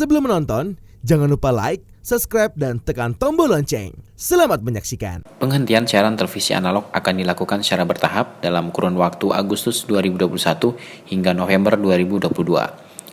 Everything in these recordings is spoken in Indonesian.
Sebelum menonton, jangan lupa like, subscribe, dan tekan tombol lonceng. Selamat menyaksikan. Penghentian siaran televisi analog akan dilakukan secara bertahap dalam kurun waktu Agustus 2021 hingga November 2022.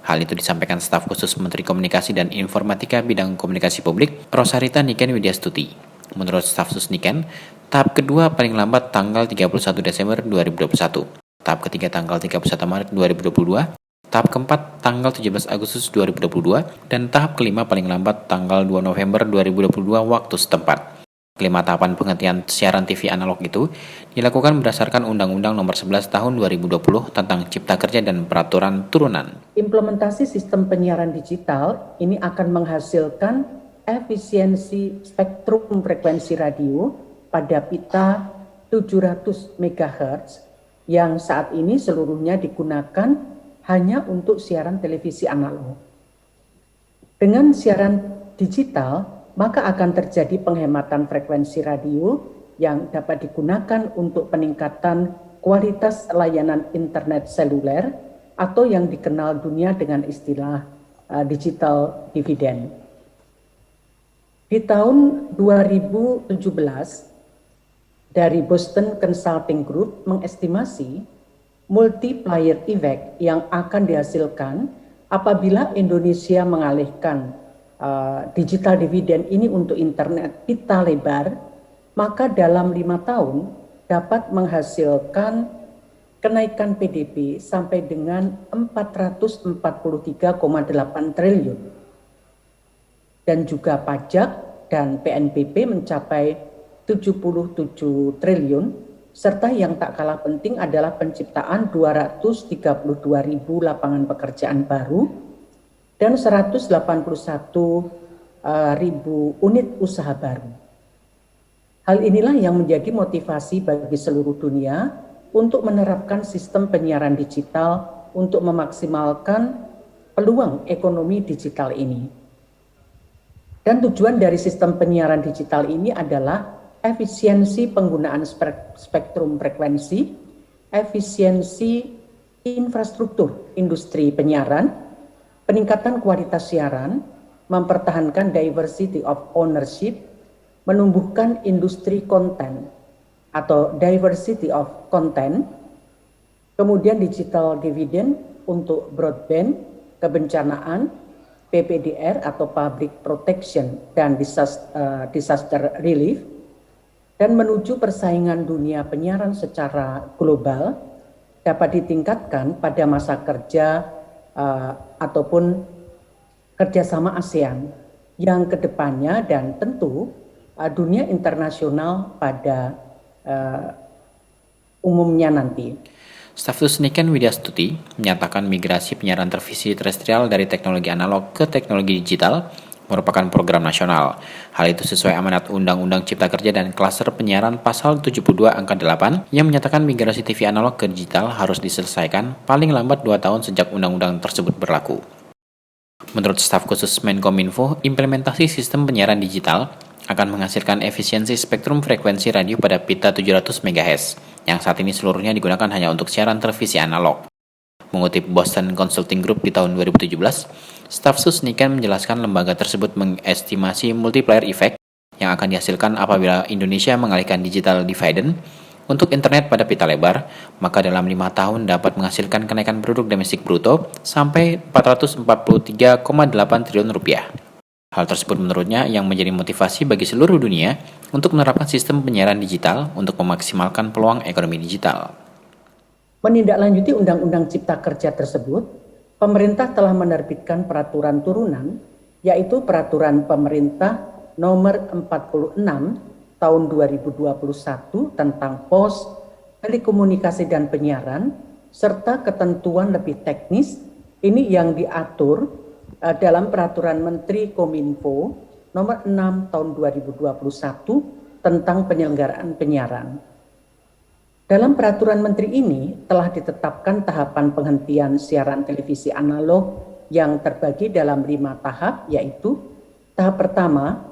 Hal itu disampaikan staf khusus Menteri Komunikasi dan Informatika bidang komunikasi publik, Rosarita Niken Widyastuti. Menurut staf sus Niken, tahap kedua paling lambat tanggal 31 Desember 2021, tahap ketiga tanggal 31 Maret 2022, tahap keempat tanggal 17 Agustus 2022, dan tahap kelima paling lambat tanggal 2 November 2022 waktu setempat. Kelima tahapan penghentian siaran TV analog itu dilakukan berdasarkan Undang-Undang Nomor 11 Tahun 2020 tentang Cipta Kerja dan Peraturan Turunan. Implementasi sistem penyiaran digital ini akan menghasilkan efisiensi spektrum frekuensi radio pada pita 700 MHz yang saat ini seluruhnya digunakan hanya untuk siaran televisi analog. Dengan siaran digital, maka akan terjadi penghematan frekuensi radio yang dapat digunakan untuk peningkatan kualitas layanan internet seluler atau yang dikenal dunia dengan istilah digital dividend. Di tahun 2017, dari Boston Consulting Group mengestimasi multiplier effect yang akan dihasilkan apabila Indonesia mengalihkan digital dividend ini untuk internet pita lebar, maka dalam 5 tahun dapat menghasilkan kenaikan PDB sampai dengan 443,8 triliun. Dan juga pajak dan PNBP mencapai 77 triliun, serta yang tak kalah penting adalah penciptaan 232.000 lapangan pekerjaan baru dan 181.000 unit usaha baru. Hal inilah yang menjadi motivasi bagi seluruh dunia untuk menerapkan sistem penyiaran digital untuk memaksimalkan peluang ekonomi digital ini. Dan tujuan dari sistem penyiaran digital ini adalah efisiensi penggunaan spektrum frekuensi, efisiensi infrastruktur industri penyiaran, peningkatan kualitas siaran, mempertahankan diversity of ownership, menumbuhkan industri konten atau diversity of content, kemudian digital dividend untuk broadband, kebencanaan, PPDR atau Public Protection dan Disaster Relief, dan menuju persaingan dunia penyiaran secara global dapat ditingkatkan pada masa kerja ataupun kerjasama ASEAN yang kedepannya dan tentu dunia internasional pada umumnya nanti. Staf sus Niken Widyastuti menyatakan migrasi penyiaran televisi terestrial dari teknologi analog ke teknologi digital merupakan program nasional. Hal itu sesuai amanat Undang-Undang Cipta Kerja dan Klaster Penyiaran Pasal 72 Angka 8 yang menyatakan migrasi TV analog ke digital harus diselesaikan paling lambat 2 tahun sejak undang-undang tersebut berlaku. Menurut staf khusus Menkominfo, implementasi sistem penyiaran digital akan menghasilkan efisiensi spektrum frekuensi radio pada pita 700 MHz, yang saat ini seluruhnya digunakan hanya untuk siaran televisi analog. Mengutip Boston Consulting Group di tahun 2017, staf sus Niken menjelaskan lembaga tersebut mengestimasi multiplier effect yang akan dihasilkan apabila Indonesia mengalihkan digital dividend untuk internet pada pita lebar, maka dalam 5 tahun dapat menghasilkan kenaikan produk domestik bruto sampai 443,8 triliun rupiah. Hal tersebut menurutnya yang menjadi motivasi bagi seluruh dunia untuk menerapkan sistem penyiaran digital untuk memaksimalkan peluang ekonomi digital. Menindaklanjuti Undang-Undang Cipta Kerja tersebut, pemerintah telah menerbitkan peraturan turunan, yaitu Peraturan Pemerintah Nomor 46 Tahun 2021 tentang Pos, Telekomunikasi dan Penyiaran, serta ketentuan lebih teknis ini yang diatur dalam Peraturan Menteri Kominfo Nomor 6 Tahun 2021 tentang penyelenggaraan penyiaran. Dalam peraturan menteri ini telah ditetapkan tahapan penghentian siaran televisi analog yang terbagi dalam 5 tahap, yaitu tahap pertama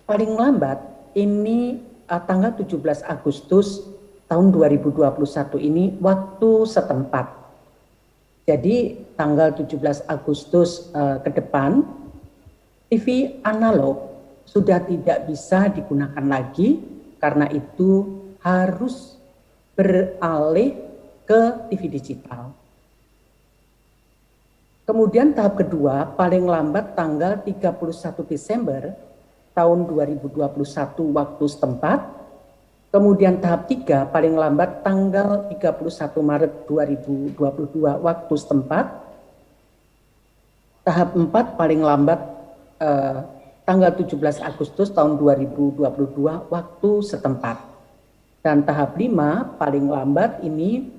paling lambat ini tanggal 17 Agustus tahun 2021 ini waktu setempat. Jadi tanggal 17 Agustus ke depan TV analog sudah tidak bisa digunakan lagi, karena itu harus beralih ke TV digital. Kemudian tahap kedua, paling lambat tanggal 31 Desember tahun 2021 waktu setempat. Kemudian tahap 3, paling lambat tanggal 31 Maret 2022 waktu setempat. Tahap 4, paling lambat tanggal 17 Agustus tahun 2022 waktu setempat. Dan tahap 5, paling lambat ini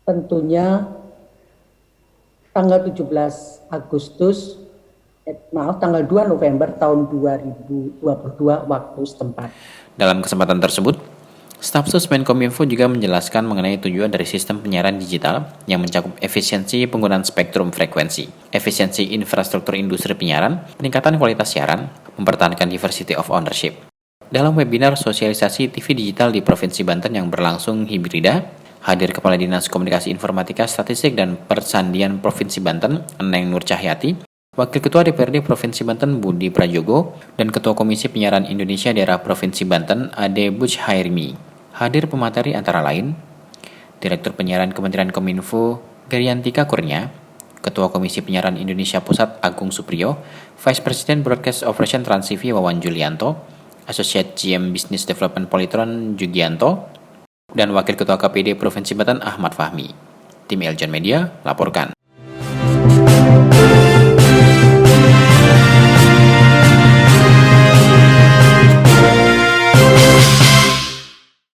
tentunya tanggal 17 Agustus, tanggal 2 November tahun 2022 waktu setempat. Dalam kesempatan tersebut, Stafsus Menkominfo juga menjelaskan mengenai tujuan dari sistem penyiaran digital yang mencakup efisiensi penggunaan spektrum frekuensi, efisiensi infrastruktur industri penyiaran, peningkatan kualitas siaran, mempertahankan diversity of ownership. Dalam webinar sosialisasi TV digital di Provinsi Banten yang berlangsung hibrida, hadir Kepala Dinas Komunikasi Informatika, Statistik dan Persandian Provinsi Banten, Eneng Nur Cahyati, Wakil Ketua DPRD Provinsi Banten Budi Prajogo, dan Ketua Komisi Penyiaran Indonesia Daerah Provinsi Banten Ade Bujhairmi. Hadir pemateri antara lain Direktur Penyiaran Kementerian Kominfo Geriantika Kurnia, Ketua Komisi Penyiaran Indonesia Pusat Agung Supriyo, Vice President Broadcast Operation Trans TV Wawan Julianto, Associate GM Business Development Polytron Jugianto, dan Wakil Ketua KPD Provinsi Banten Ahmad Fahmi. Tim Eljon Media laporkan.